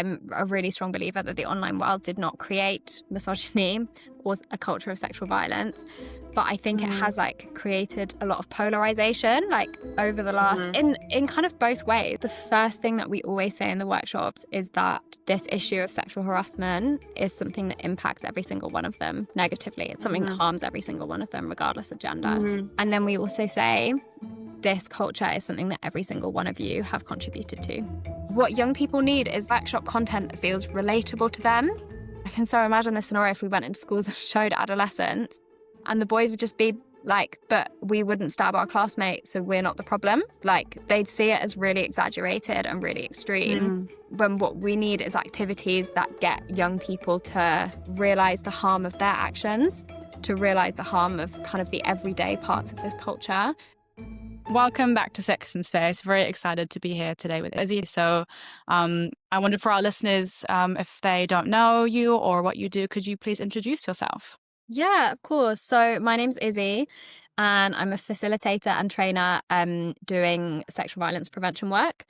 I'm a really strong believer that the online world did not create misogyny or a culture of sexual violence. But I think it has like created a lot of polarization, like over the last, in kind of both ways. The first thing that we always say in the workshops is that this issue of sexual harassment is something that impacts every single one of them negatively. It's something that harms every single one of them, regardless of gender. And then we also say this culture is something that every single one of you have contributed to. What young people need is workshop content that feels relatable to them. I can so imagine this scenario if we went into schools and showed Adolescence, and the boys would just be like, but we wouldn't stab our classmate, so we're not the problem. Like, they'd see it as really exaggerated and really extreme, when what we need is activities that get young people to realise the harm of their actions, to realise the harm of kind of the everyday parts of this culture. Welcome back to Sex and Space. Very excited to be here today with Issy. So I wondered for our listeners, if they don't know you or what you do, could you please introduce yourself? Yeah, of course. So my name's Issy and I'm a facilitator and trainer doing sexual violence prevention work.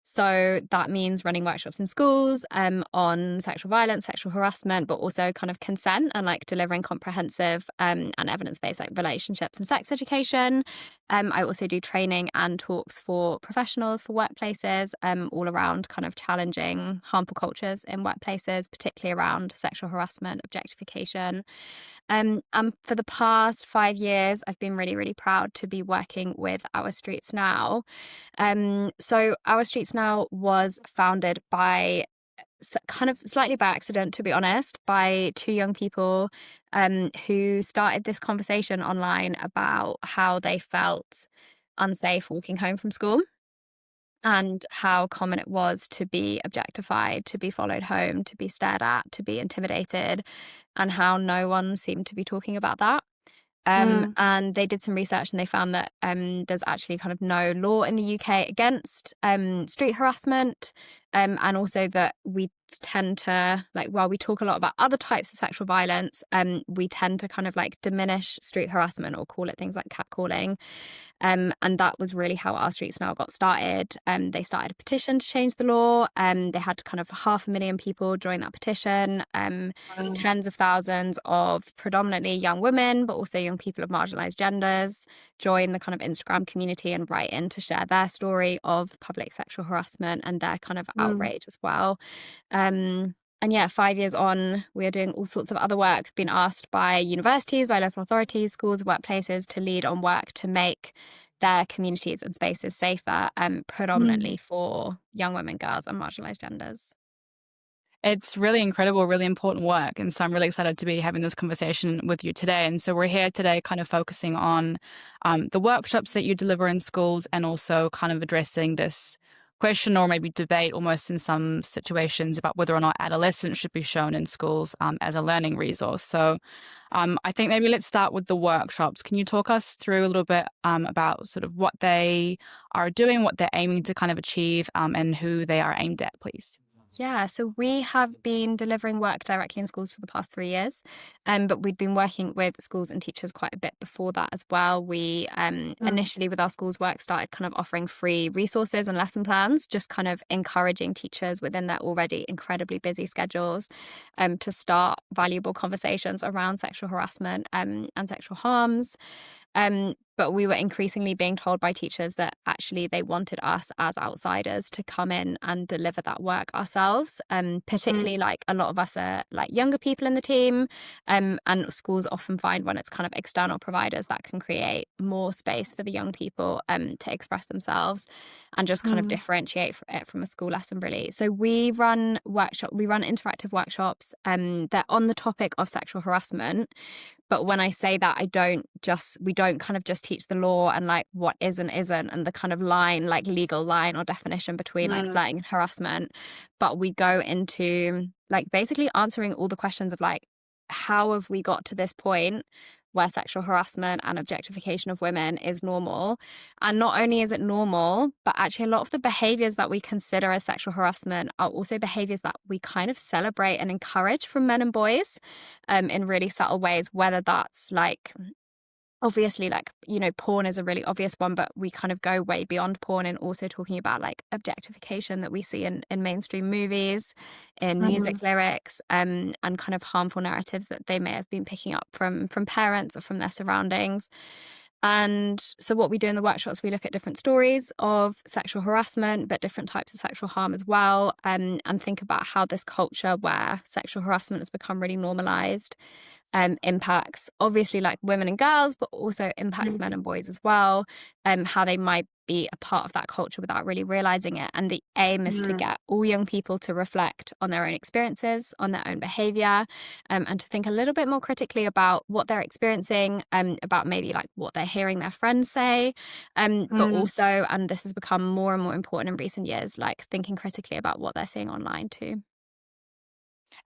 So that means running workshops in schools on sexual violence, sexual harassment, but also kind of consent and like delivering comprehensive and evidence-based like relationships and sex education. I also do training and talks for professionals, for workplaces, all around kind of challenging harmful cultures in workplaces, particularly around sexual harassment, objectification. And for the past 5 years, I've been really, really proud to be working with Our Streets Now. So Our Streets Now was founded by kind of slightly by accident, to be honest, by two young people who started this conversation online about how they felt unsafe walking home from school and how common it was to be objectified, to be followed home, to be stared at, to be intimidated, and how no one seemed to be talking about that. And they did some research and they found that there's actually kind of no law in the UK against street harassment, and also that we tend to, like, while we talk a lot about other types of sexual violence, we tend to kind of like diminish street harassment or call it things like catcalling. And that was really how Our Streets Now got started. They started a petition to change the law. They had kind of 500,000 people join that petition. Tens of thousands of predominantly young women, but also young people of marginalised genders, join the kind of Instagram community and write in to share their story of public sexual harassment and their kind of outrage as well. And yeah, 5 years on, we are doing all sorts of other work. We've been asked by universities, by local authorities, schools, workplaces to lead on work to make their communities and spaces safer, predominantly for young women, girls and marginalised genders. It's really incredible, really important work. And so I'm really excited to be having this conversation with you today. And so we're here today kind of focusing on the workshops that you deliver in schools and also kind of addressing this question or maybe debate almost in some situations about whether or not adolescence should be shown in schools as a learning resource. So I think maybe let's start with the workshops. Can you talk us through a little bit about sort of what they are doing, what they're aiming to kind of achieve, and who they are aimed at, please? Yeah, so we have been delivering work directly in schools for the past 3 years, but we'd been working with schools and teachers quite a bit before that as well. We initially with our schools work started kind of offering free resources and lesson plans, just kind of encouraging teachers within their already incredibly busy schedules to start valuable conversations around sexual harassment and sexual harms. But we were increasingly being told by teachers that actually they wanted us as outsiders to come in and deliver that work ourselves. Particularly like a lot of us are like younger people in the team, and schools often find when it's kind of external providers that can create more space for the young people to express themselves and just kind of differentiate it from a school lesson, really. So we run interactive workshops. They're on the topic of sexual harassment. But when I say that, we don't kind of just teach the law and like what is and isn't and the kind of line, like legal line or definition between like flirting and harassment. But we go into like basically answering all the questions of like, how have we got to this point where sexual harassment and objectification of women is normal? And not only is it normal, but actually a lot of the behaviors that we consider as sexual harassment are also behaviors that we kind of celebrate and encourage from men and boys in really subtle ways, whether that's like obviously, like, you know, porn is a really obvious one, but we kind of go way beyond porn and also talking about like objectification that we see in mainstream movies, in Mm, music lyrics, and kind of harmful narratives that they may have been picking up from parents or from their surroundings. And so what we do in the workshops, we look at different stories of sexual harassment, but different types of sexual harm as well, and think about how this culture where sexual harassment has become really normalized impacts obviously like women and girls, but also impacts men mm, and boys as well, how they might be a part of that culture without really realizing it. And the aim is to mm. get all young people to reflect on their own experiences, on their own behavior, and to think a little bit more critically about what they're experiencing, about maybe like what they're hearing their friends say, but Mm. also, and this has become more and more important in recent years, like thinking critically about what they're seeing online too.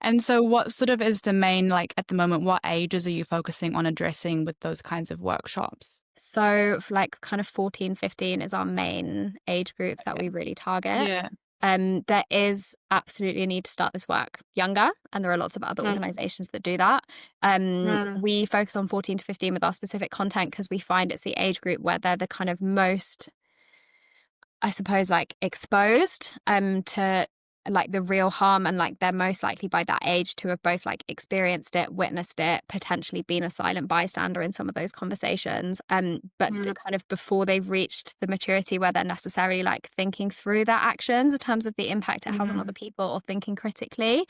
And so what sort of is the main, like, at the moment, what ages are you focusing on addressing with those kinds of workshops? So for like kind of 14, 15 is our main age group that Okay. we really target. Yeah. There is absolutely a need to start this work younger, and there are lots of other Mm, organizations that do that. mm, We focus on 14 to 15 with our specific content because we find it's the age group where they're the kind of most, I suppose, like exposed to like the real harm, and like they're most likely by that age to have both like experienced it, witnessed it, potentially been a silent bystander in some of those conversations. But mm, the kind of before they've reached the maturity where they're necessarily like thinking through their actions in terms of the impact it has on other mm, people or thinking critically.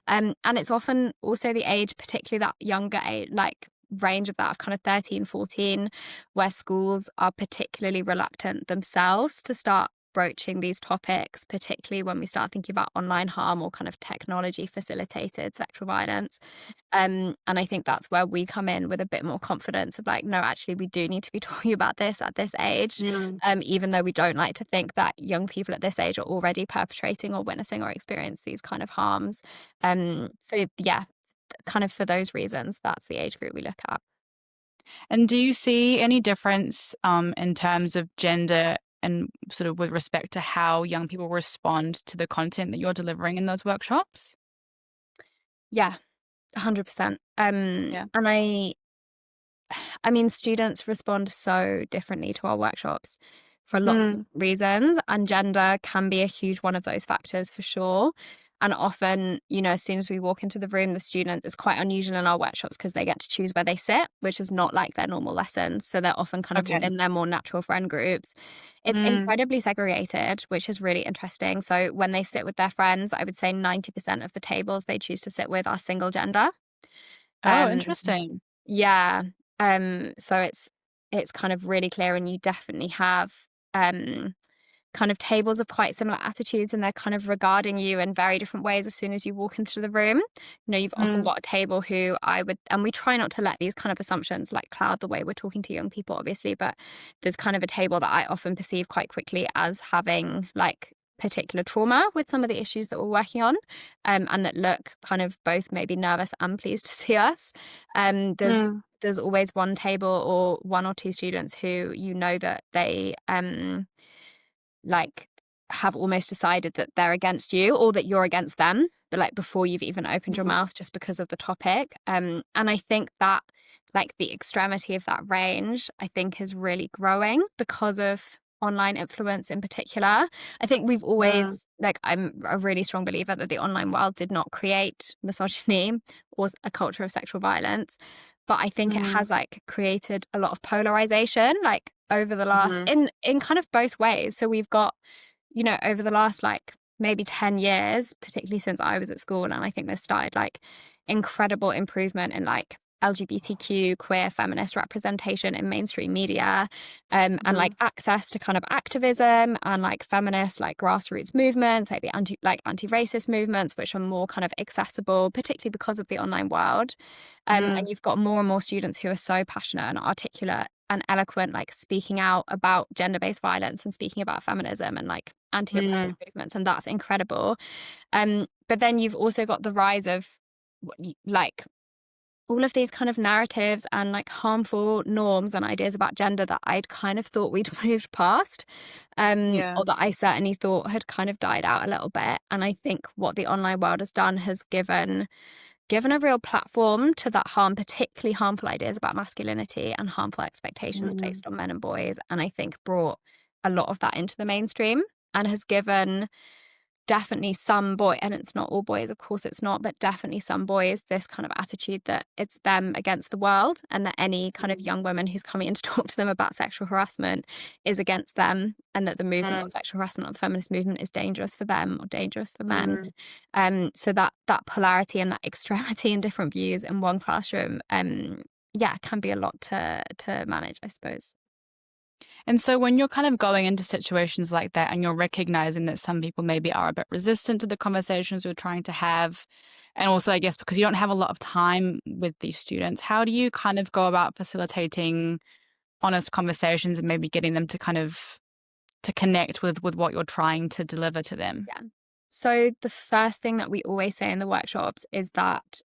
And it's often also the age, particularly that younger age, like range of that of kind of 13, 14, where schools are particularly reluctant themselves to start broaching these topics, particularly when we start thinking about online harm or kind of technology facilitated sexual violence. And I think that's where we come in with a bit more confidence of like, no, actually, we do need to be talking about this at this age, mm. even though we don't like to think that young people at this age are already perpetrating or witnessing or experience these kind of harms. So yeah, kind of for those reasons, that's the age group we look at. And do you see any difference, in terms of gender and sort of with respect to how young people respond to the content that you're delivering in those workshops? Yeah, 100%. Yeah. And I mean, students respond so differently to our workshops for lots of Mm, reasons, and gender can be a huge one of those factors for sure. And often, you know, as soon as we walk into the room, the students, it's quite unusual in our workshops because they get to choose where they sit, which is not like their normal lessons. So they're often kind of okay. within their more natural friend groups. It's Mm. incredibly segregated, which is really interesting. So when they sit with their friends, I would say 90% of the tables they choose to sit with are single gender. Oh, Um, interesting. yeah. So it's kind of really clear, and you definitely have um kind of tables of quite similar attitudes, and they're kind of regarding you in very different ways as soon as you walk into the room. You know, you've often Mm, got a table who I would, and we try not to let these kind of assumptions like cloud the way we're talking to young people, obviously, but there's kind of a table that I often perceive quite quickly as having like particular trauma with some of the issues that we're working on, and that look kind of both maybe nervous and pleased to see us. mm, There's always one table or one or two students who you know that they like have almost decided that they're against you or that you're against them, but like before you've even opened your mhm, mouth just because of the topic. And I think that like the extremity of that range, I think is really growing because of online influence in particular. I think we've mm, always like I'm a really strong believer that the online world did not create misogyny or a culture of sexual violence, but I think it mhm, has like created a lot of polarization like over the last mhm, in kind of both ways. So we've got, you know, over the last like maybe 10 years, particularly since I was at school, and I think this started like incredible improvement in like LGBTQ queer feminist representation in mainstream media, and like mhm, access to kind of activism and like feminist like grassroots movements like the anti-racist movements, which are more kind of accessible, particularly because of the online world. And mm, you've got more and more students who are so passionate and articulate and eloquent, like speaking out about gender-based violence and speaking about feminism and like anti-oppression mm, movements, and that's incredible. But then you've also got the rise of like all of these kind of narratives and like harmful norms and ideas about gender that I'd kind of thought we'd moved past, yeah, or that I certainly thought had kind of died out a little bit. And I think what the online world has done has given given a real platform to that particularly harmful ideas about masculinity and harmful expectations placed on men and boys, and I think brought a lot of that into the mainstream, and has given definitely some boy, and it's not all boys, of course it's not, but definitely some boys, this kind of attitude that it's them against the world, and that any kind of young woman who's coming in to talk to them about sexual harassment is against them, and that the movement on sexual harassment, or the feminist movement, is dangerous for them or dangerous for men. So that polarity and that extremity in different views in one classroom, can be a lot to manage, I suppose. And so when you're kind of going into situations like that and you're recognizing that some people maybe are a bit resistant to the conversations you're trying to have, and also I guess because you don't have a lot of time with these students, how do you kind of go about facilitating honest conversations and maybe getting them to kind of to connect with what you're trying to deliver to them? Yeah. So the first thing that we always say in the workshops is that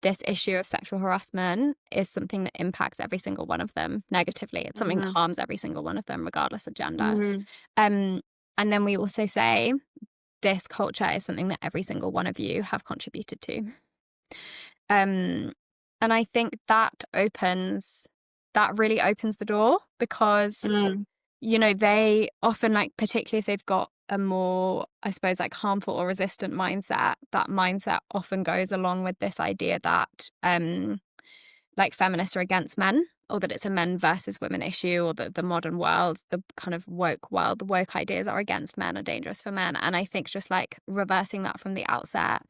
this issue of sexual harassment is something that impacts every single one of them negatively. It's something that harms every single one of them, regardless of gender. And then we also say this culture is something that every single one of you have contributed to. And I think that really opens the door, because they often, like, particularly if they've got a more, I suppose, like, harmful or resistant mindset, that mindset often goes along with this idea that like feminists are against men, or that it's a men versus women issue, or that the modern world, the kind of woke world, the woke ideas are against men, are dangerous for men. And I think just like reversing that from the outset,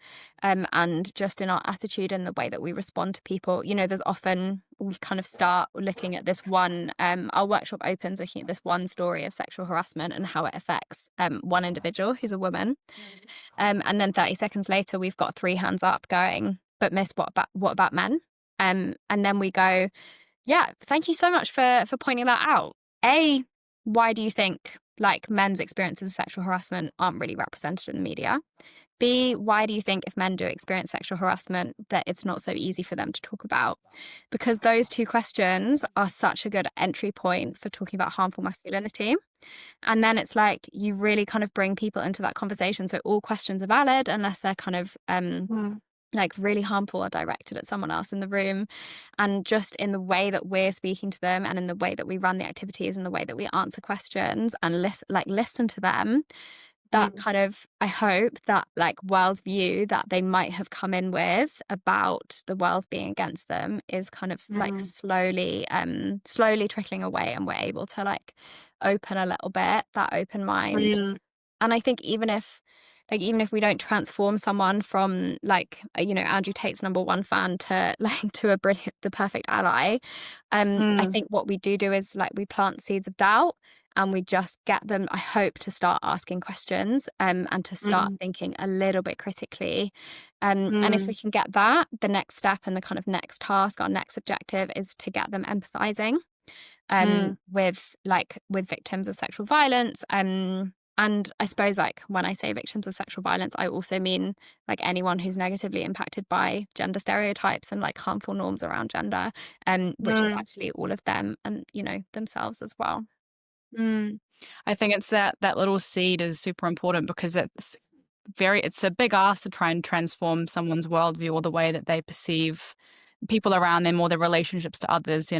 and just in our attitude and the way that we respond to people, there's often, we kind of start looking at this one, our workshop opens looking at this one story of sexual harassment and how it affects one individual who's a woman. And then 30 seconds later, we've got 3 hands up going, but miss, what about men? And then we go, yeah, thank you so much for pointing that out. A, why do you think like men's experiences of sexual harassment aren't really represented in the media? B, why do you think if men do experience sexual harassment that it's not so easy for them to talk about? Because those 2 questions are such a good entry point for talking about harmful masculinity. And then it's like you really kind of bring people into that conversation. So all questions are valid unless they're kind of like really harmful or directed at someone else in the room. And just in the way that we're speaking to them, and in the way that we run the activities, and the way that we answer questions and listen to them, that kind of, I hope that like worldview that they might have come in with about the world being against them is kind of like slowly trickling away, and we're able to like open a little bit, that open mind. And I think even if we don't transform someone from like, Andrew Tate's #1 fan to like to the perfect ally, I think what we do is like we plant seeds of doubt, and we just get them, I hope, to start asking questions, and to start thinking a little bit critically. And if we can get that, the next step and the kind of next task, our next objective, is to get them empathizing with victims of sexual violence. And I suppose, like, when I say victims of sexual violence, I also mean like anyone who's negatively impacted by gender stereotypes and like harmful norms around gender, which is actually all of them, and themselves as well. I think it's that little seed is super important, because it's a big ask to try and transform someone's worldview or the way that they perceive people around them or their relationships to others.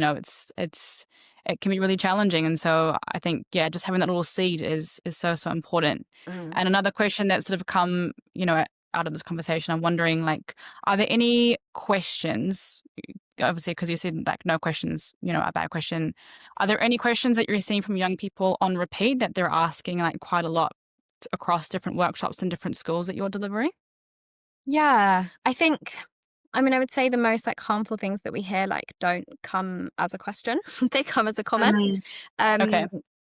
It can be really challenging. And so I think, just having that little seed is so important. And another question that's sort of come, out of this conversation, I'm wondering, like, are there any questions, obviously, because you said like no questions, a bad question. Are there any questions that you're seeing from young people on repeat that they're asking like quite a lot across different workshops and different schools that you're delivering? Yeah, I would say the most like harmful things that we hear like don't come as a question. They come as a comment. Okay.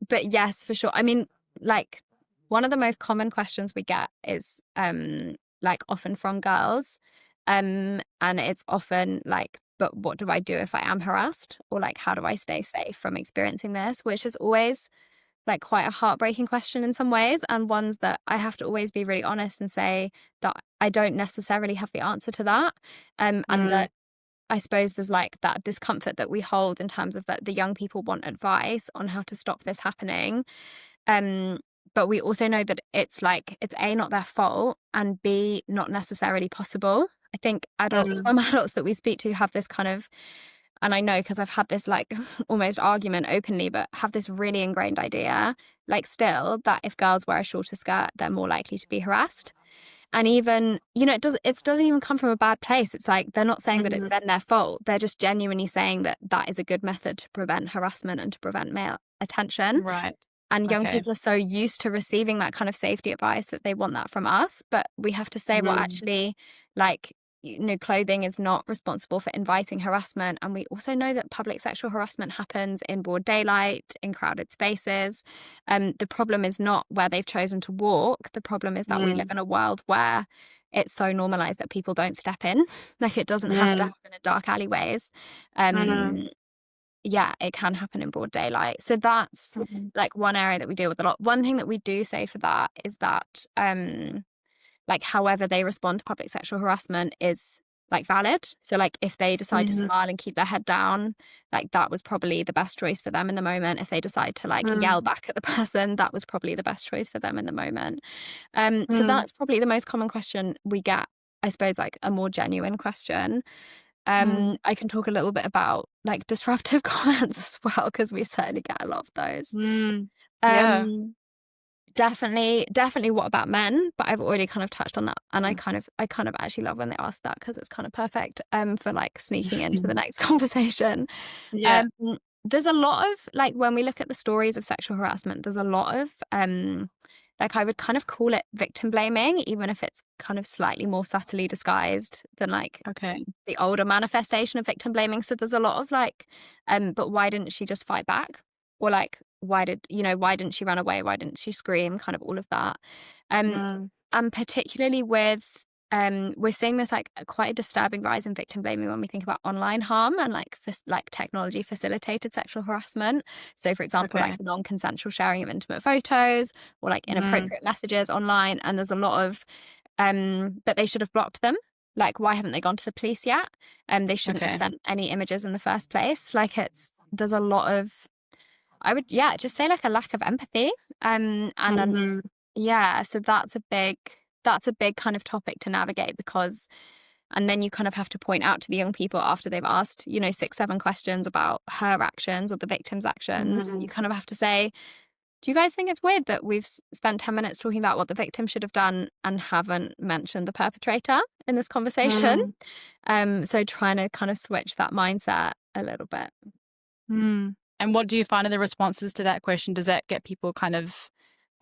But yes, for sure. Like, one of the most common questions we get is like often from girls. And it's often like, but what do I do if I am harassed? Or like, how do I stay safe from experiencing this? Which is always like quite a heartbreaking question in some ways, and ones that I have to always be really honest and say that I don't necessarily have the answer to that. And that I suppose there's like that discomfort that we hold in terms of that the young people want advice on how to stop this happening. But we also know that it's A, not their fault, and B, not necessarily possible. I think Mm. some adults that we speak to have this kind of, and I know because I've had this like almost argument openly, but have this really ingrained idea, like still, that if girls wear a shorter skirt, they're more likely to be harassed. And even, it doesn't even come from a bad place. It's like they're not saying that it's Mhm. then their fault. They're just genuinely saying that that is a good method to prevent harassment and to prevent male attention. Right. And young Okay. people are so used to receiving that kind of safety advice that they want that from us. But we have to say, well, Mm. actually, like, clothing is not responsible for inviting harassment. And we also know that public sexual harassment happens in broad daylight, in crowded spaces. The problem is not where they've chosen to walk. The problem is that we live Mm. in a world where it's so normalized that people don't step in. Like, it doesn't have to Mm. happen in dark alleyways. Mm. Yeah, it can happen in broad daylight. So that's Mhm. like one area that we deal with a lot. One thing that we do say for that is that like however they respond to public sexual harassment is like valid. So like if they decide to Mhm. smile and keep their head down, like that was probably the best choice for them in the moment. If they decide to like Mm. yell back at the person, that was probably the best choice for them in the moment. So Mm. that's probably the most common question we get, I suppose, like a more genuine question. Mm. I can talk a little bit about like disruptive comments as well, because we certainly get a lot of those. Mm. Yeah. Um, definitely what about men? But I've already kind of touched on that. And Mm. I kind of actually love when they ask that because it's kind of perfect for like sneaking into the next conversation. Yeah. Um, there's a lot of like when we look at the stories of sexual harassment, there's a lot of like I would kind of call it victim blaming, even if it's kind of slightly more subtly disguised than like Okay. the older manifestation of victim blaming. So there's a lot of like, but why didn't she just fight back? Or like, why didn't she run away? Why didn't she scream? Kind of all of that. Um, Mm. and particularly with, we're seeing this like quite a disturbing rise in victim blaming when we think about online harm and like technology facilitated sexual harassment. So for example, Okay. like non-consensual sharing of intimate photos or like Mm. inappropriate messages online. And there's a lot of, that they should have blocked them. Like, why haven't they gone to the police yet? They shouldn't have Okay. sent any images in the first place. Like, there's a lot of, I would, yeah, just say like a lack of empathy. And then, Mhm. yeah, so that's a big kind of topic to navigate because, and then you kind of have to point out to the young people after they've asked, 6, 7 questions about her actions or the victim's actions. You Mhm. kind of have to say, do you guys think it's weird that we've spent 10 minutes talking about what the victim should have done and haven't mentioned the perpetrator in this conversation? Mm. So trying to kind of switch that mindset a little bit. Mm. And what do you find are the responses to that question? Does that get people kind of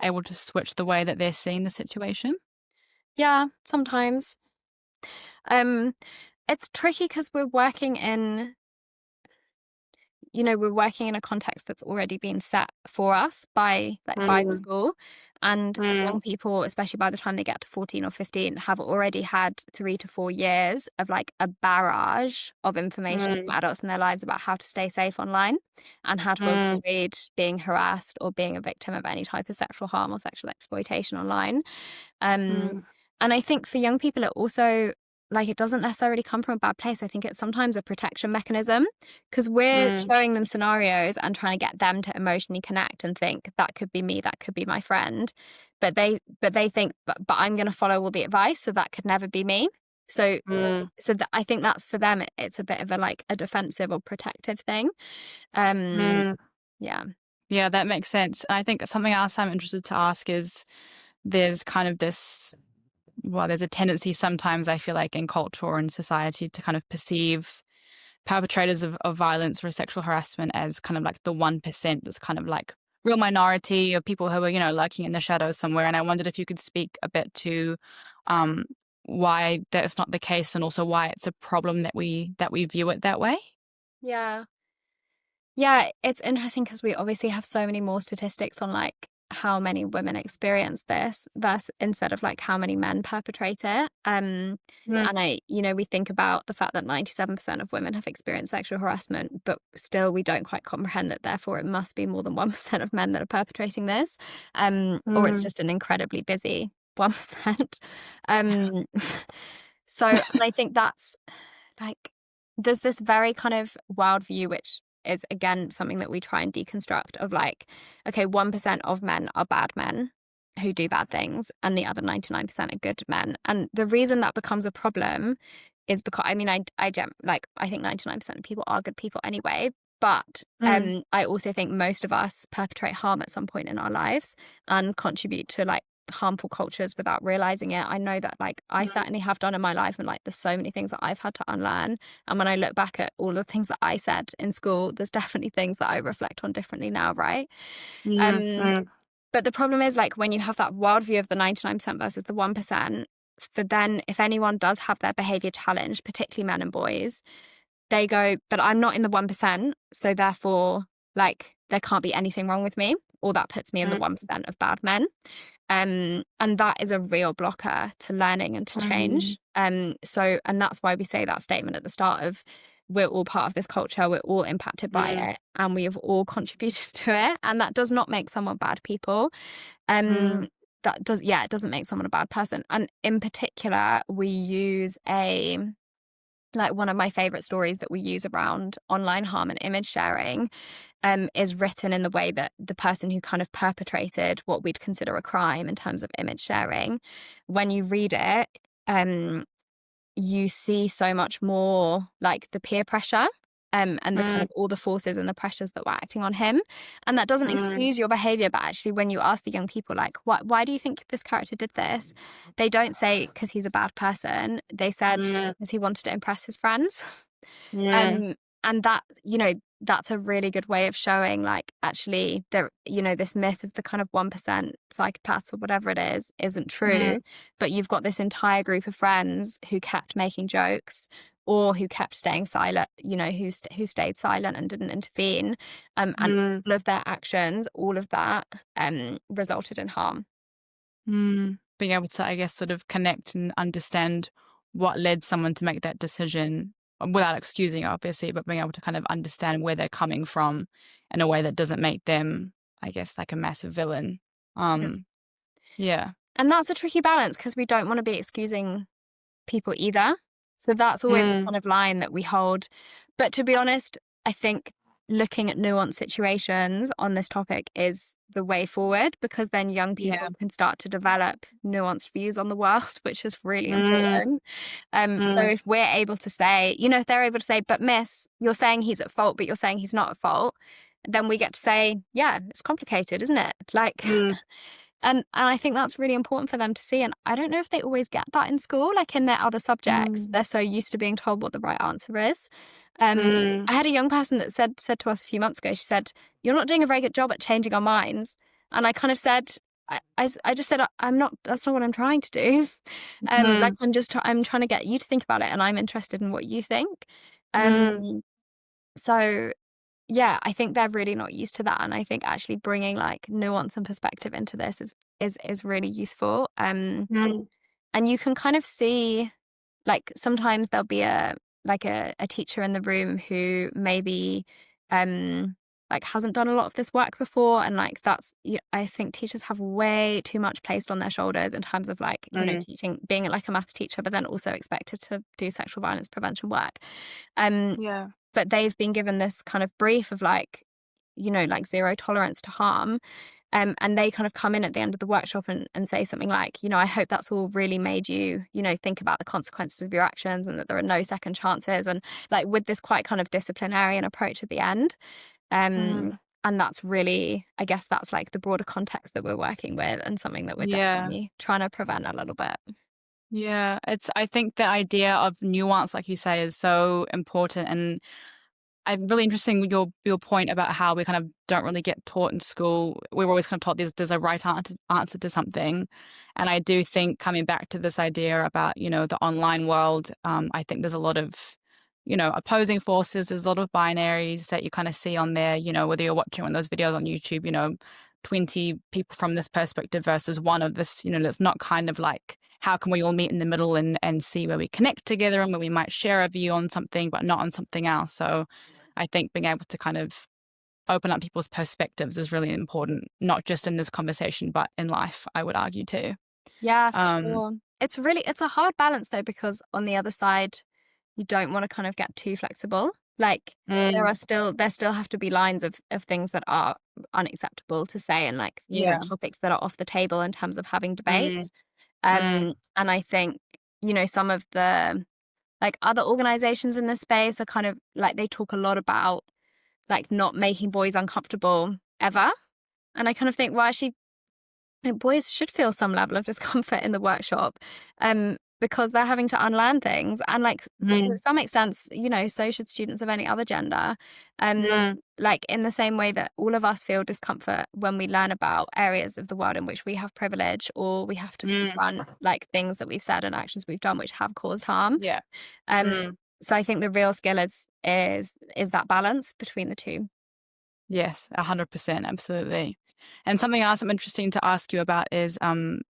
able to switch the way that they're seeing the situation? Yeah, sometimes. Um, it's tricky because we're working in a context that's already been set for us by the Mm. school, and Mm. young people, especially by the time they get to 14 or 15, have already had 3 to 4 years of like a barrage of information from Mm. adults in their lives about how to stay safe online and how to Mm. avoid being harassed or being a victim of any type of sexual harm or sexual exploitation online. Um, Mm. and I think for young people, it also, like, it doesn't necessarily come from a bad place. I think it's sometimes a protection mechanism because we're Mm. showing them scenarios and trying to get them to emotionally connect and think that could be me, that could be my friend. But they think, but I'm going to follow all the advice, so that could never be me. So Mm. I think that's for them. It's a bit of a defensive or protective thing. Um, Mm. yeah, Yeah, that makes sense. And I think something else I'm interested to ask is there's kind of this, well, there's a tendency sometimes I feel like in culture or in society to kind of perceive perpetrators of violence or sexual harassment as kind of like the 1% that's kind of like real minority of people who are, lurking in the shadows somewhere. And I wondered if you could speak a bit to um, why that's not the case and also why it's a problem that we view it that way. yeah. Yeah, it's interesting because we obviously have so many more statistics on like how many women experience this versus instead of like how many men perpetrate it. Mm. And we think about the fact that 97% of women have experienced sexual harassment, but still we don't quite comprehend that therefore it must be more than 1% of men that are perpetrating this. Or it's Mm. just an incredibly busy 1%. Um, so, and I think that's like, there's this very kind of wild view, which is again something that we try and deconstruct of like, okay, 1% of men are bad men. who do bad things, and the other 99% are good men. And the reason that becomes a problem is because, I mean, I think 99% of people are good people anyway. But I also think most of us perpetrate harm at some point in our lives and contribute to like harmful cultures without realizing it. I know that like I certainly have done in my life, and like there's so many things that I've had to unlearn. And when I look back at all the things that I said in school, there's definitely things that I reflect on differently now, right? But the problem is, like, when you have that worldview of the 99% versus the 1%, for then if anyone does have their behavior challenged, particularly men and boys, they go, but I'm not in the 1%, so therefore, like, there can't be anything wrong with me, or that puts me in the 1% of bad men. And that is a real blocker to learning and to change. And that's why we say that statement at the start of, we're all part of this culture, we're all impacted by it, and we have all contributed to it. And that does not make someone bad people. It doesn't make someone a bad person. And in particular, we use one of my favorite stories that we use around online harm and image sharing is written in the way that the person who kind of perpetrated what we'd consider a crime in terms of image sharing, when you read it, you see so much more like the peer pressure and the kind of all the forces and the pressures that were acting on him. And that doesn't excuse your behavior, but actually when you ask the young people, like, why do you think this character did this? They don't say because he's a bad person. They said because he wanted to impress his friends. And that, that's a really good way of showing, like, actually there, this myth of the kind of 1% psychopaths or whatever it is isn't true. But you've got this entire group of friends who kept making jokes, or who kept staying silent, who stayed silent and didn't intervene. And all of their actions, all of that resulted in harm. Being able to, I guess, sort of connect and understand what led someone to make that decision without excusing, obviously, but being able to kind of understand where they're coming from in a way that doesn't make them, I guess, like a massive villain. Yeah. And that's a tricky balance because we don't want to be excusing people either. So that's always a kind of line that we hold. But to be honest, I think looking at nuanced situations on this topic is the way forward, because then young people can start to develop nuanced views on the world, which is really important. So if we're able to say, if they're able to say, but miss, you're saying he's at fault, but you're saying he's not at fault, then we get to say, yeah, it's complicated, isn't it? Like, and I think that's really important for them to see. And I don't know if they always get that in school, like in their other subjects. They're so used to being told what the right answer is. I had a young person that said to us a few months ago, she said, you're not doing a very good job at changing our minds. And I kind of said, I just said, that's not what I'm trying to do. Like I'm trying to get you to think about it, and I'm interested in what you think. So yeah, I think they're really not used to that. And I think actually bringing like nuance and perspective into this is really useful. And you can kind of see, like, sometimes there'll be a teacher in the room who maybe like hasn't done a lot of this work before, and like that's, I think teachers have way too much placed on their shoulders in terms of like teaching, being like a maths teacher, but then also expected to do sexual violence prevention work. But they've been given this kind of brief of like, like zero tolerance to harm. And they kind of come in at the end of the workshop and say something like, I hope that's all really made you, think about the consequences of your actions, and that there are no second chances, and like with this quite kind of disciplinarian approach at the end. And that's really, I guess that's like the broader context that we're working with, and something that we're definitely trying to prevent a little bit. Yeah, I think the idea of nuance, like you say, is so important. And I'm really interested in your point about how we kind of don't really get taught in school. We're always kind of taught there's a right answer to something. And I do think, coming back to this idea about, the online world, I think there's a lot of, opposing forces. There's a lot of binaries that you kind of see on there, whether you're watching one of those videos on YouTube, 20 people from this perspective versus one of this, that's not kind of like, how can we all meet in the middle and see where we connect together, and where we might share a view on something but not on something else. So I think being able to kind of open up people's perspectives is really important, not just in this conversation, but in life, I would argue too. Yeah, for sure. It's a hard balance though, because on the other side, you don't want to kind of get too flexible. Like Mm, there still have to be lines of things that are unacceptable to say, and like, yeah. topics that are off the table in terms of having Mm, debates. mm, And I think, some of the like other organizations in this space are kind of like, they talk a lot about like not making boys uncomfortable ever. And I kind of think, well, actually, boys should feel some level of discomfort in the workshop, because they're having to unlearn things. And like, to mm, some extent, so should students of any other gender. mm, Like, in the same way that all of us feel discomfort when we learn about areas of the world in which we have privilege, or we have to mm, confront like things that we've said and actions we've done which have caused harm. yeah. Um, Mm. so I think the real skill is that balance between the two. Yes, 100%, absolutely. And something else I'm interesting to ask you about is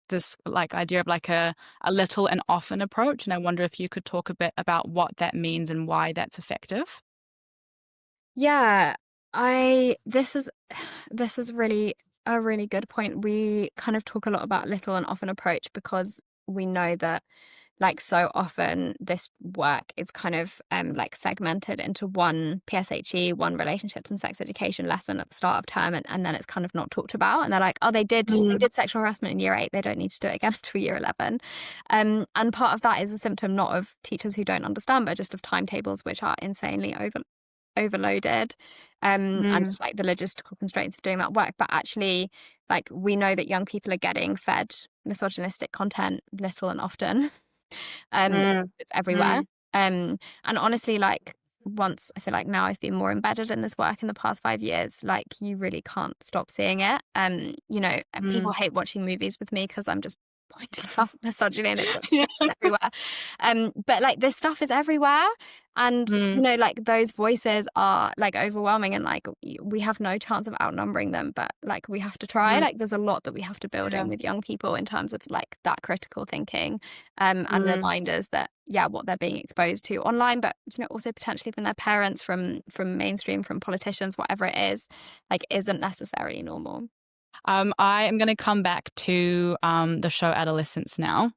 this like idea of like a little and often approach. And I wonder if you could talk a bit about what that means and why that's effective. Yeah, I this is really a really good point. We kind of talk a lot about little and often approach because we know that like so often this work is kind of like segmented into one PSHE, one relationships and sex education lesson at the start of term, and then it's kind of not talked about. And they're like, oh, they Mm, did sexual harassment in year 8. They don't need to do it again until year 11. And part of that is a symptom not of teachers who don't understand, but just of timetables which are insanely overloaded, and mm, just like the logistical constraints of doing that work. But actually, like, we know that young people are getting fed misogynistic content little and often. mm, It's everywhere. mm, And honestly, like, once I feel like now I've been more embedded in this work in the past 5 years, like, you really can't stop seeing it. People mm. hate watching movies with me because I'm just pointing out misogyny, and it's Yeah. everywhere. But like, this stuff is everywhere. And, Mm, like, those voices are like overwhelming, and like, we have no chance of outnumbering them, but like, we have to try. mm, Like, there's a lot that we have to build yeah. in with young people in terms of like that critical thinking, and Mm, reminders that, yeah, what they're being exposed to online, but also potentially from their parents, from mainstream, from politicians, whatever it is, like, isn't necessarily normal. I am going to come back to the show Adolescence now,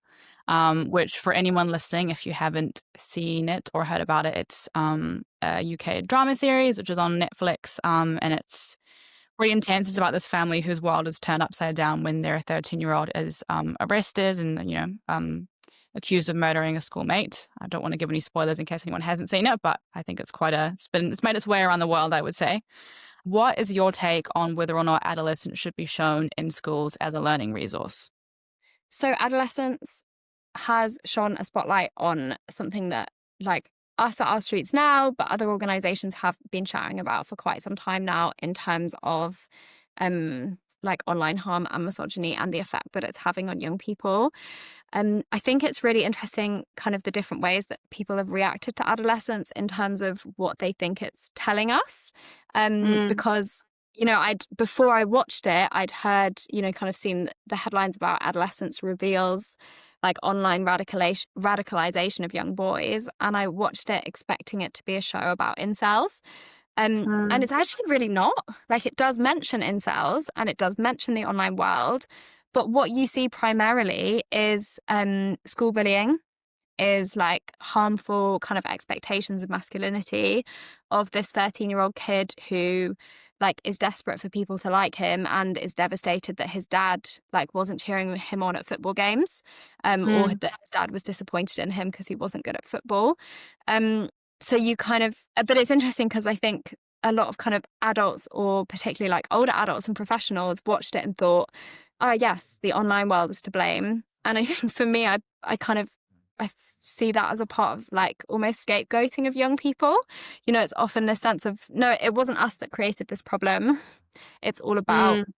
which for anyone listening, if you haven't seen it or heard about it, it's a UK drama series which is on Netflix, and it's pretty intense. It's about this family whose world is turned upside down when their 13-year-old is arrested and accused of murdering a schoolmate. I don't want to give any spoilers in case anyone hasn't seen it, but I think it's it's made its way around the world, I would say. What is your take on whether or not adolescence should be shown in schools as a learning resource? So adolescence has shone a spotlight on something that, like, us at our streets now, but other organizations have been chatting about for quite some time now, in terms of like online harm and misogyny and the effect that it's having on young people. I think it's really interesting, kind of the different ways that people have reacted to adolescence in terms of what they think it's telling us. Mm, Because, I'd before I watched it, I'd heard, kind of seen the headlines about adolescence reveals like online radicalization of young boys, and I watched it expecting it to be a show about incels. And mm, it's actually really not. Like, it does mention incels and it does mention the online world, but what you see primarily is school bullying, is like harmful kind of expectations of masculinity of this 13-year-old kid who like is desperate for people to like him and is devastated that his dad like wasn't cheering him on at football games, or mm, that his dad was disappointed in him because he wasn't good at football. So you kind of, but it's interesting because I think a lot of kind of adults, or particularly like older adults and professionals, watched it and thought, oh yes, the online world is to blame. And I think for me, I kind of, see that as a part of like almost scapegoating of young people. It's often this sense of, no, it wasn't us that created this problem. It's all about mm,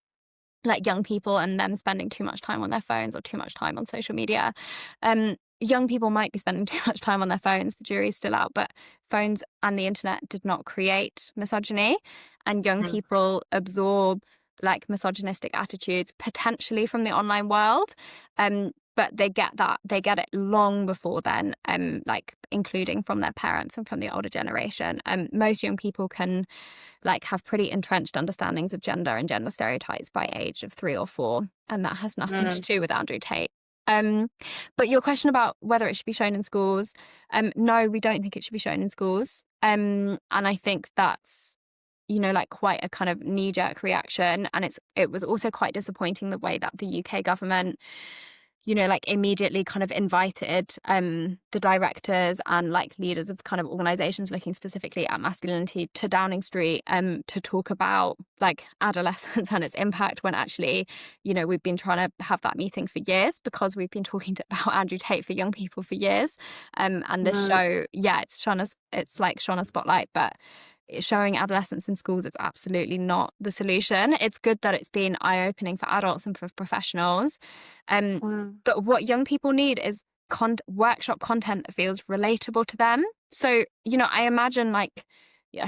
like young people and them spending too much time on their phones or too much time on social media. Young people might be spending too much time on their phones. The jury's still out, but phones and the internet did not create misogyny, and young mm, people absorb like misogynistic attitudes potentially from the online world. But they get it long before then, like including from their parents and from the older generation. Most young people can like have pretty entrenched understandings of gender and gender stereotypes by age of 3 or 4, and that has nothing to mm. do with Andrew Tate. But your question about whether it should be shown in schools, no, we don't think it should be shown in schools. And I think that's, like quite a kind of knee-jerk reaction. And it was also quite disappointing the way that the UK government, like immediately kind of invited the directors and like leaders of kind of organizations looking specifically at masculinity to Downing Street to talk about like adolescence and its impact, when actually, we've been trying to have that meeting for years, because we've been talking about Andrew Tate for young people for years. And this show, it's like shone a spotlight, but showing adolescence in schools is absolutely not the solution. It's good that it's been eye-opening for adults and for professionals. But what young people need is workshop content that feels relatable to them. So, I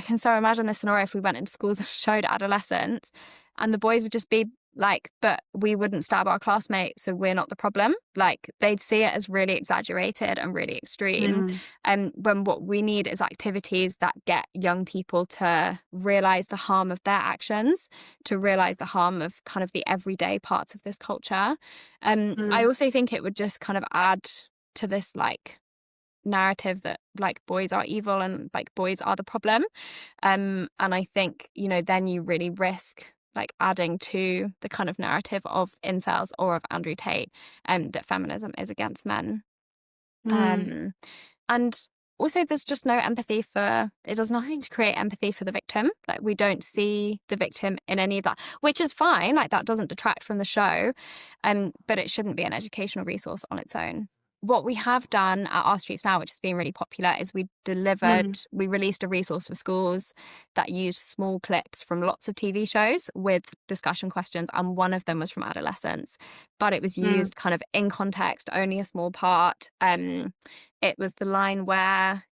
can so imagine this scenario if we went into schools and showed adolescence, and the boys would just be like, but we wouldn't stab our classmates, so we're not the problem. Like, they'd see it as really exaggerated and really extreme. When what we need is activities that get young people to realize the harm of their actions, to realize the harm of kind of the everyday parts of this culture. I also think it would just kind of add to this like narrative that like boys are evil and like boys are the problem. And I think, then you really risk like adding to the kind of narrative of incels or of Andrew Tate, that feminism is against men. And also there's just no empathy it does nothing to create empathy for the victim. Like, we don't see the victim in any of that, which is fine. Like, that doesn't detract from the show, but it shouldn't be an educational resource on its own. What we have done at Our Streets Now, which has been really popular, is we released a resource for schools that used small clips from lots of TV shows with discussion questions, and one of them was from Adolescence, but it was used kind of in context, only a small part. It was the line where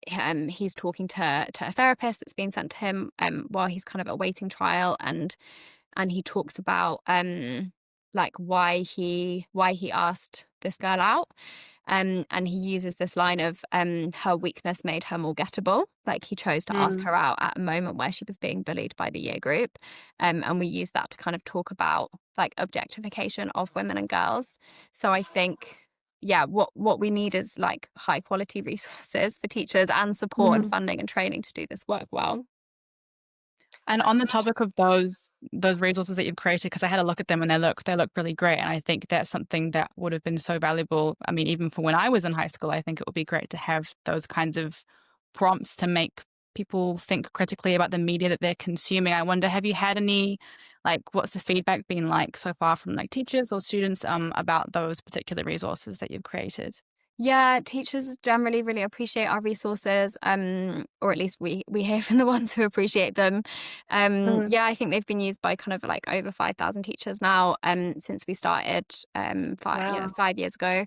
he's talking to a therapist that's been sent to him while he's kind of awaiting trial, and he talks about like why he asked this girl out. And he uses this line of her weakness made her more gettable. Like, he chose to ask her out at a moment where she was being bullied by the year group. And we use that to kind of talk about like objectification of women and girls. So I think, what we need is like high quality resources for teachers and support and funding and training to do this work well. And on the topic of those resources that you've created, because I had a look at them and they look really great. And I think that's something that would have been so valuable. I mean, even for when I was in high school, I think it would be great to have those kinds of prompts to make people think critically about the media that they're consuming. I wonder, have you had any, like, what's the feedback been like so far from like teachers or students about those particular resources that you've created? Yeah, teachers generally really appreciate our resources, or at least we hear from the ones who appreciate them. Yeah, I think they've been used by kind of like over 5,000 teachers now, since we started 5 years ago.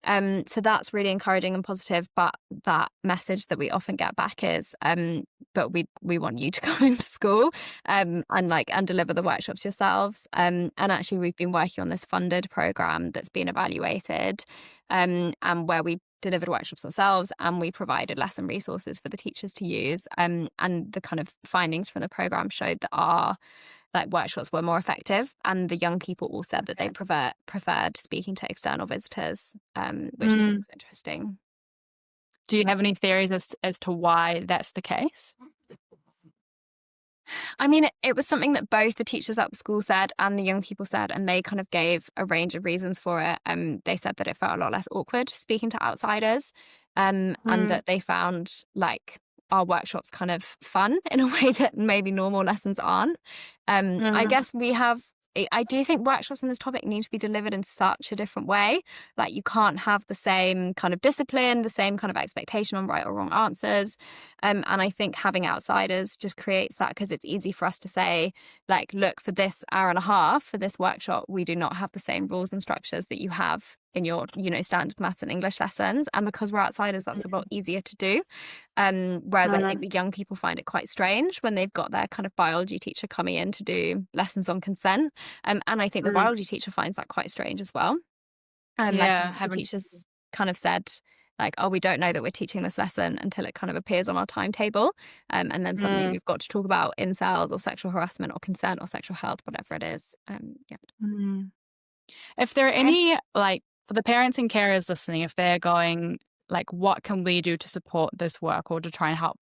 So that's really encouraging and positive. But that message that we often get back is, but we want you to come into school and deliver the workshops yourselves. And actually, we've been working on this funded program that's been evaluated, and where we delivered workshops ourselves and we provided lesson resources for the teachers to use. And the kind of findings from the program showed that our workshops were more effective, and the young people all said that they preferred speaking to external visitors, which I think is interesting. Do you have any theories as to why that's the case? I mean, it was something that both the teachers at the school said and the young people said, and they kind of gave a range of reasons for it. They said that it felt a lot less awkward speaking to outsiders, and that they found like our workshops kind of fun in a way that maybe normal lessons aren't. I guess I do think workshops on this topic need to be delivered in such a different way. Like, you can't have the same kind of discipline, the same kind of expectation on right or wrong answers. And I think having outsiders just creates that, because it's easy for us to say, like, look, for this hour and a half, for this workshop, we do not have the same rules and structures that you have in your, standard maths and English lessons. And because we're outsiders, that's a lot easier to do. Whereas I think the young people find it quite strange when they've got their kind of biology teacher coming in to do lessons on consent. And I think the biology teacher finds that quite strange as well. The teachers kind of said, like, oh, we don't know that we're teaching this lesson until it kind of appears on our timetable. And then suddenly we've got to talk about incels or sexual harassment or consent or sexual health, whatever it is. If there are any like for the parents and carers listening, if they're going, like, what can we do to support this work or to try and help,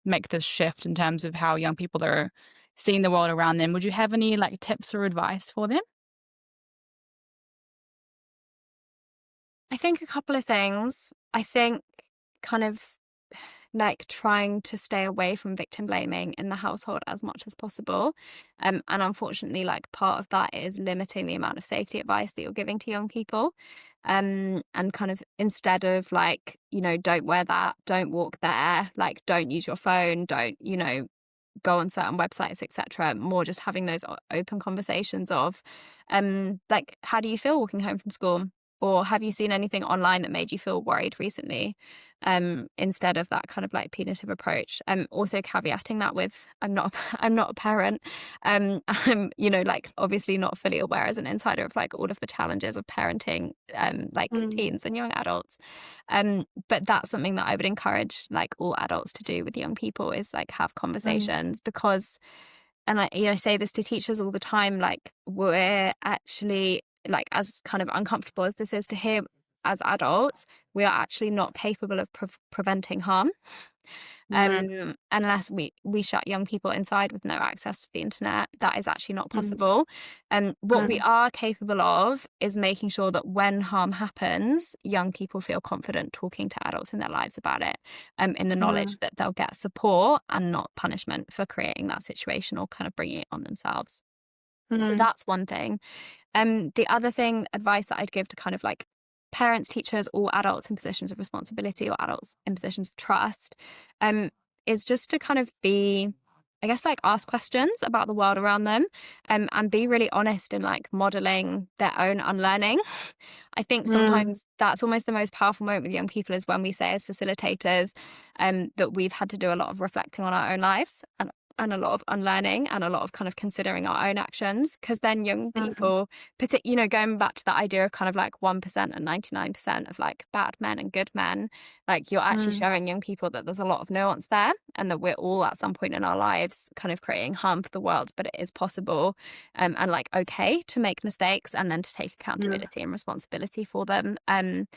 make this shift in terms of how young people are seeing the world around them, would you have any like tips or advice for them? I think a couple of things. I think kind of like trying to stay away from victim blaming in the household as much as possible. And unfortunately, like part of that is limiting the amount of safety advice that you're giving to young people. And kind of instead of like, don't wear that, don't walk there, like don't use your phone, don't, go on certain websites, etc. More just having those open conversations of, like, how do you feel walking home from school? Or have you seen anything online that made you feel worried recently? Instead of that kind of like punitive approach. Also caveating that with I'm not a parent. I'm, like obviously not fully aware as an insider of like all of the challenges of parenting like teens and young adults. But that's something that I would encourage like all adults to do with young people is like have conversations because and I say this to teachers all the time, like we're actually like as kind of uncomfortable as this is to hear as adults, we are actually not capable of preventing harm. Unless we shut young people inside with no access to the internet, that is actually not possible. What we are capable of is making sure that when harm happens, young people feel confident talking to adults in their lives about it, in the knowledge that they'll get support and not punishment for creating that situation or kind of bringing it on themselves. So that's one thing. The other thing, advice that I'd give to kind of like parents, teachers, or adults in positions of responsibility or adults in positions of trust, is just to kind of be, I guess, like ask questions about the world around them, and be really honest in like modeling their own unlearning. I think sometimes that's almost the most powerful moment with young people is when we say as facilitators, that we've had to do a lot of reflecting on our own lives and a lot of unlearning and a lot of kind of considering our own actions. Because then young people, going back to that idea of kind of like 1% and 99% of like bad men and good men, like you're actually showing young people that there's a lot of nuance there and that we're all at some point in our lives kind of creating harm for the world, but it is possible and like okay to make mistakes and then to take accountability and responsibility for them. And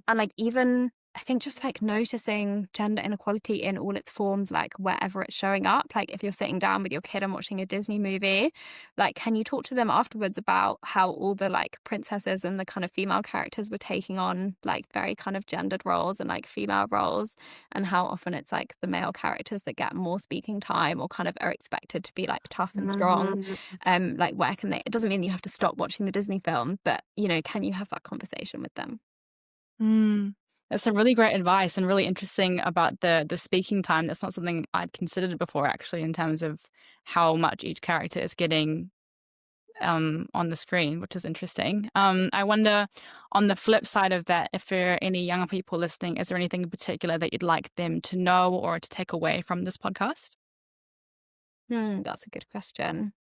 like even I think just like noticing gender inequality in all its forms, like wherever it's showing up, like if you're sitting down with your kid and watching a Disney movie, like can you talk to them afterwards about how all the like princesses and the kind of female characters were taking on like very kind of gendered roles and like female roles, and how often it's like the male characters that get more speaking time or kind of are expected to be like tough and strong. Like where can they, it doesn't mean you have to stop watching the Disney film, but can you have that conversation with them? That's some really great advice and really interesting about the speaking time. That's not something I'd considered before, actually, in terms of how much each character is getting on the screen, which is interesting. I wonder, on the flip side of that, if there are any young people listening, is there anything in particular that you'd like them to know or to take away from this podcast? That's a good question.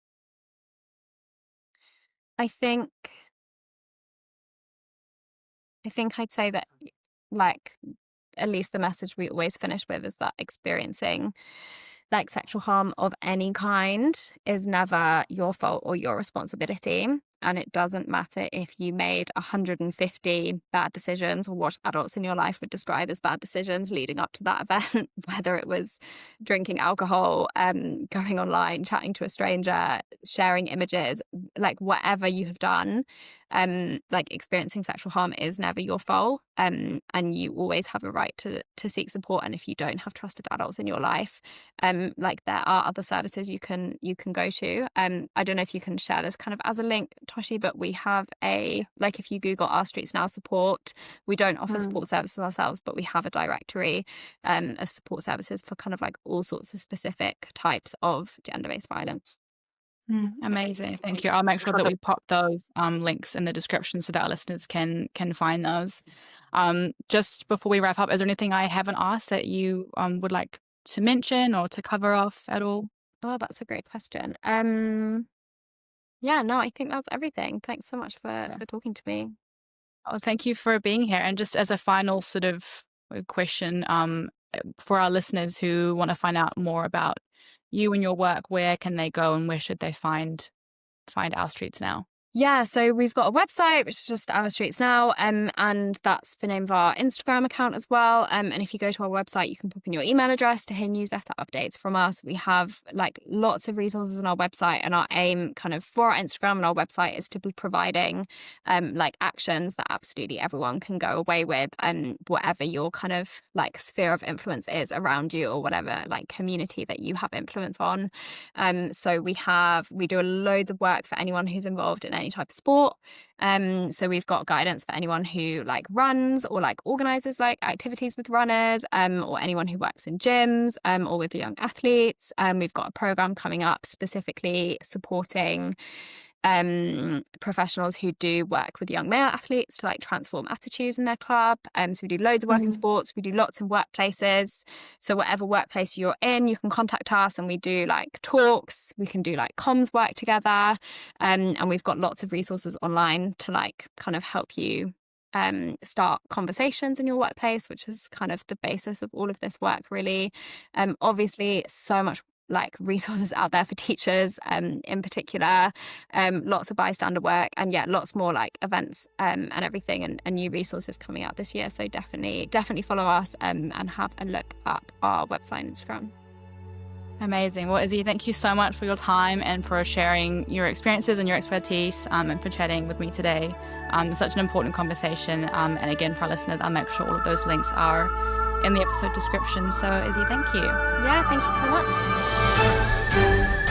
I think I'd say that like at least the message we always finish with is that experiencing like sexual harm of any kind is never your fault or your responsibility. And it doesn't matter if you made 150 bad decisions or what adults in your life would describe as bad decisions leading up to that event, whether it was drinking alcohol, going online, chatting to a stranger, sharing images, like whatever you have done, like experiencing sexual harm is never your fault. And you always have a right to seek support. And if you don't have trusted adults in your life, like there are other services you can go to. I don't know if you can share this kind of as a link, Toshi, but we have like if you Google Our Streets Now support, we don't offer support services ourselves, but we have a directory of support services for kind of like all sorts of specific types of gender-based violence. Amazing. Thank you. I'll make sure that we pop those links in the description so that our listeners can find those. Just before we wrap up, is there anything I haven't asked that you would like to mention or to cover off at all? Oh, that's a great question. Yeah, no, I think that's everything. Thanks so much for talking to me. Oh, thank you for being here. And just as a final sort of question, for our listeners who want to find out more about you and your work, where can they go and where should they find Our Streets Now? Yeah, so we've got a website, which is just Our Streets Now, and that's the name of our Instagram account as well. And if you go to our website, you can pop in your email address to hear newsletter updates from us. We have like lots of resources on our website, and our aim kind of for our Instagram and our website is to be providing like actions that absolutely everyone can go away with, and whatever your kind of like sphere of influence is around you, or whatever like community that you have influence on. So we do loads of work for anyone who's involved in any type of sport. So we've got guidance for anyone who like runs or like organizes like activities with runners, or anyone who works in gyms, or with young athletes. We've got a program coming up specifically supporting professionals who do work with young male athletes to like transform attitudes in their club. So we do loads of work in sports, we do lots in workplaces. So whatever workplace you're in, you can contact us, and we do like talks, we can do like comms work together. And we've got lots of resources online to like kind of help you start conversations in your workplace, which is kind of the basis of all of this work, really. Obviously, so much like resources out there for teachers in particular, lots of bystander work, and lots more like events and everything, and new resources coming out this year. So definitely follow us and have a look at our website and Instagram. Amazing. Well, Issy, thank you so much for your time and for sharing your experiences and your expertise, and for chatting with me today. Such an important conversation. And again, for our listeners, I'll make sure all of those links are in the episode description. So Issy, thank you. Yeah, thank you so much.